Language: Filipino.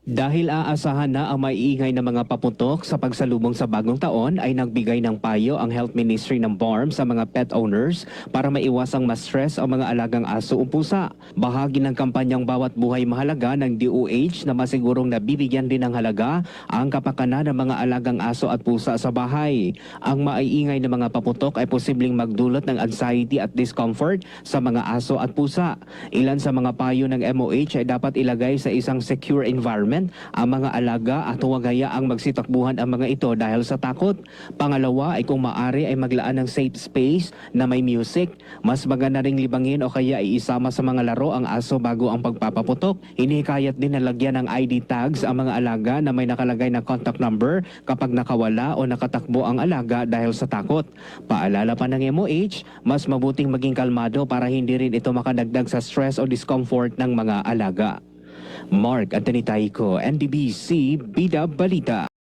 Dahil aasahan na ang maiingay na mga paputok sa pagsalubong sa bagong taon ay nagbigay ng payo ang Health Ministry ng BARM sa mga pet owners para maiwasang ma-stress ang mga alagang aso o pusa. Bahagi ng kampanyang Bawat Buhay Mahalaga ng DOH na masigurong nabibigyan din ng halaga ang kapakanan ng mga alagang aso at pusa sa bahay. Ang maiingay na mga paputok ay posibleng magdulot ng anxiety at discomfort sa mga aso at pusa. Ilan sa mga payo ng MOH ay dapat ilagay sa isang secure environment ang mga alaga at huwag hayaang magsitakbuhan ang mga ito dahil sa takot. Pangalawa ay kung maaari ay maglaan ng safe space na may music. Mas maganda ring libangin o kaya iisama sa mga laro ang aso bago ang pagpapaputok. Hinihikayat din na lagyan ng ID tags ang mga alaga na may nakalagay na contact number kapag nakawala o nakatakbo ang alaga dahil sa takot. Paalala pa ng MOH, mas mabuting maging kalmado para hindi rin ito makadagdag sa stress o discomfort ng mga alaga. Mark Anthony Taico, NDBC Bida Balita.